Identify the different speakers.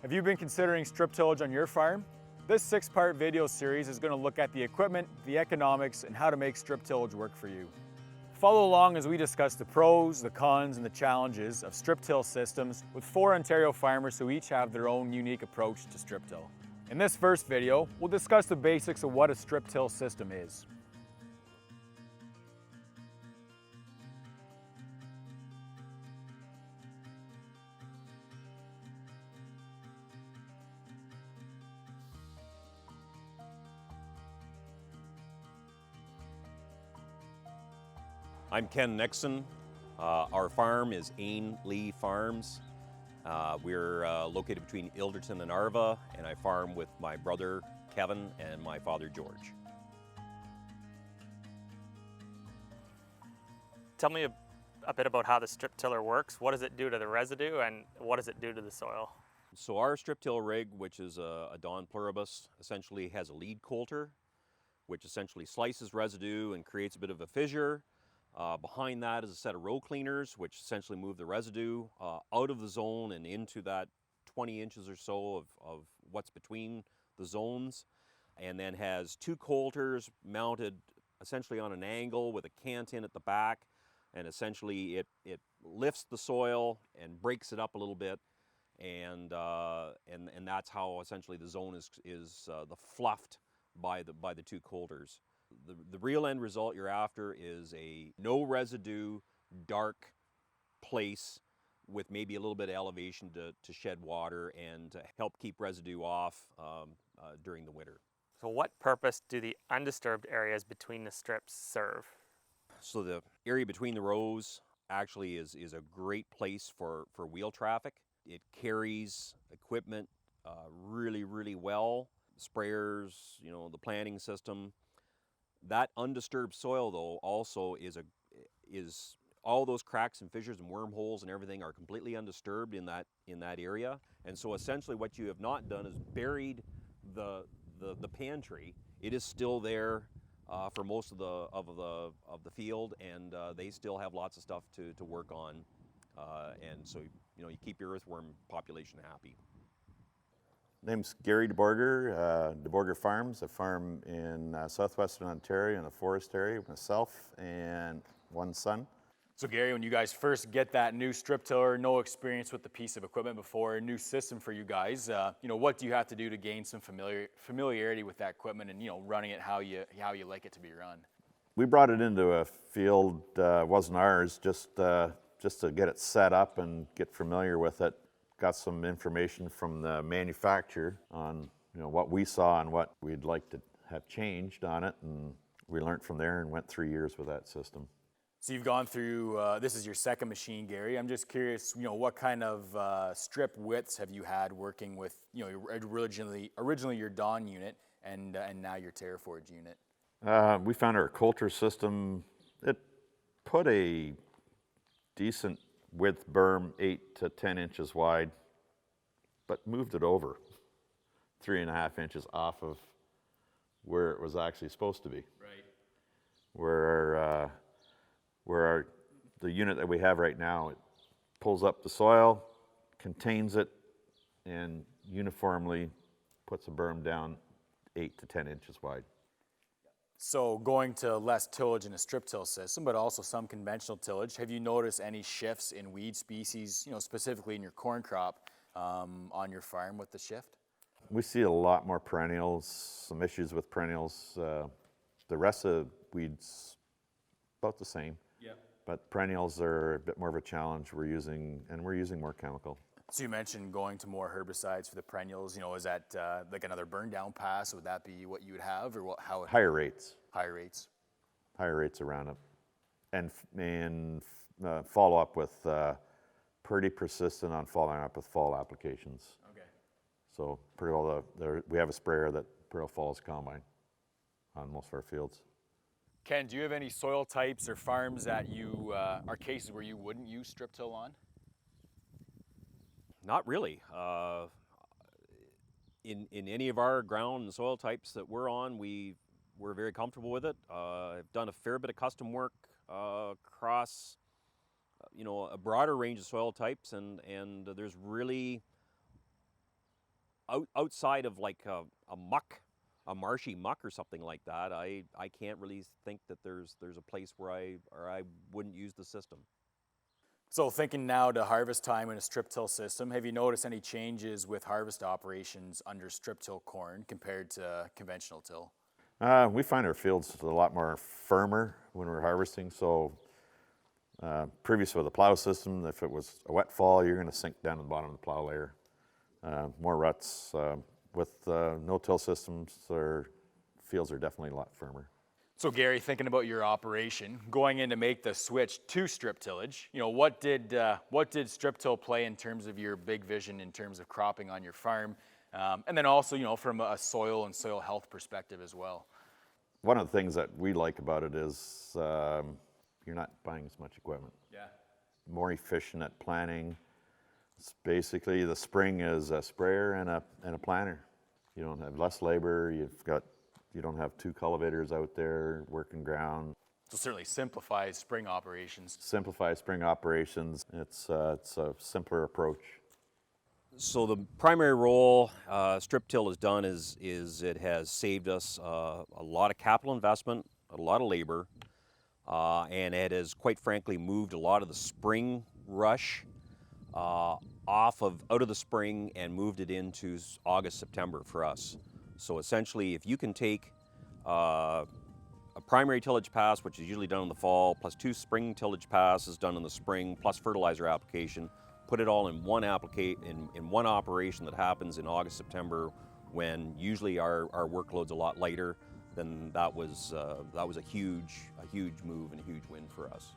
Speaker 1: Have you been considering strip tillage on your farm? This 6-part video series is going to look at the equipment, the economics, and how to make strip tillage work for you. Follow along as we discuss the pros, the cons, and the challenges of strip till systems with 4 Ontario farmers who each have their own unique approach to strip till. In this first video, we'll discuss the basics of what a strip till system is.
Speaker 2: I'm Ken Nixon. Our farm is Ainley Farms. We're located between Ilderton and Arva, and I farm with my brother Kevin and my father George.
Speaker 3: Tell me a bit about how the strip tiller works. What does it do to the residue and what does it do to the soil?
Speaker 2: So our strip till rig, which is a Dawn Pluribus, essentially has a lead coulter, which essentially slices residue and creates a bit of a fissure. Behind that is a set of row cleaners, which essentially move the residue out of the zone and into that 20 inches or so of what's between the zones, and then has 2 coulters mounted essentially on an angle with a cant in at the back, and essentially it lifts the soil and breaks it up a little bit, and that's how essentially the zone is the fluffed by the 2 coulters. The real end result you're after is a no residue, dark place with maybe a little bit of elevation to shed water and to help keep residue off during the winter.
Speaker 3: So what purpose do the undisturbed areas between the strips serve?
Speaker 2: So the area between the rows actually is a great place for wheel traffic. It carries equipment really, really well. Sprayers, the planting system. That undisturbed soil, though, also is all those cracks and fissures and wormholes and everything are completely undisturbed in that area. And so essentially what you have not done is buried the pantry. It is still there for most of the field, and they still have lots of stuff to work on. And so you keep your earthworm population happy.
Speaker 4: Name's Gary DeBorger, DeBorger Farms. I farm in southwestern Ontario in the forest area with myself and one son.
Speaker 1: So Gary, when you guys first get that new strip tiller, no experience with the piece of equipment before, a new system for you guys, what do you have to do to gain some familiarity with that equipment and running it how you like it to be run?
Speaker 4: We brought it into a field, wasn't ours, just to get it set up and get familiar with it. Got some information from the manufacturer on what we saw and what we'd like to have changed on it, and we learned from there and went 3 years with that system.
Speaker 1: So you've gone through, this is your second machine, Gary. I'm just curious, what kind of strip widths have you had working with, originally your Dawn unit and now your TerraForge unit?
Speaker 4: We found our coulter system, it put a decent width berm, 8 to 10 inches wide, but moved it over 3.5 inches off of where it was actually supposed to be.
Speaker 1: Right.
Speaker 4: Where the unit that we have right now, it pulls up the soil, contains it, and uniformly puts a berm down 8 to 10 inches wide.
Speaker 1: So going to less tillage in a strip till system, but also some conventional tillage, have you noticed any shifts in weed species, specifically in your corn crop on your farm with the shift?
Speaker 4: We see a lot more perennials, some issues with perennials. The rest of weeds, about the same.
Speaker 1: Yeah.
Speaker 4: But perennials are a bit more of a challenge. We're using more chemical.
Speaker 1: So you mentioned going to more herbicides for the perennials. Is that like another burn down pass? Would that be what you would have, or how?
Speaker 4: Higher rates.
Speaker 1: Higher rates.
Speaker 4: Higher rates around it, and follow up with pretty persistent on following up with fall applications.
Speaker 1: Okay.
Speaker 4: So pretty well, we have a sprayer that pretty well follows combine on most of our fields.
Speaker 1: Ken, do you have any soil types or farms that you are cases where you wouldn't use strip till on?
Speaker 2: Not really. In any of our ground and soil types that we're on, we're very comfortable with it. I've done a fair bit of custom work across a broader range of soil types, and there's really outside of like a muck, a marshy muck or something like that, I can't really think that there's a place where I wouldn't use the system.
Speaker 1: So thinking now to harvest time in a strip till system, have you noticed any changes with harvest operations under strip till corn compared to conventional till?
Speaker 4: We find our fields a lot more firmer when we're harvesting. So previous with the plow system, if it was a wet fall, you're going to sink down to the bottom of the plow layer. More ruts. With no-till systems, our fields are definitely a lot firmer.
Speaker 1: So Gary, thinking about your operation, going in to make the switch to strip tillage, you know, what did strip till play in terms of your big vision in terms of cropping on your farm, and then also, you know, from a soil and soil health perspective as well?
Speaker 4: One of the things that we like about it is you're not buying as much equipment.
Speaker 1: Yeah.
Speaker 4: More efficient at planting. It's basically the spring is a sprayer and a planter. You don't have less labor. You don't have two cultivators out there working ground.
Speaker 1: So certainly simplifies spring operations.
Speaker 4: Simplify spring operations. It's a simpler approach.
Speaker 2: So the primary role strip till has done is it has saved us a lot of capital investment, a lot of labor, and it has quite frankly moved a lot of the spring rush out of the spring and moved it into August, September for us. So essentially, if you can take a primary tillage pass, which is usually done in the fall, plus 2 spring tillage passes done in the spring, plus fertilizer application, put it all in one in one operation that happens in August, September, when usually our workload's a lot lighter, then that was a huge move and a huge win for us.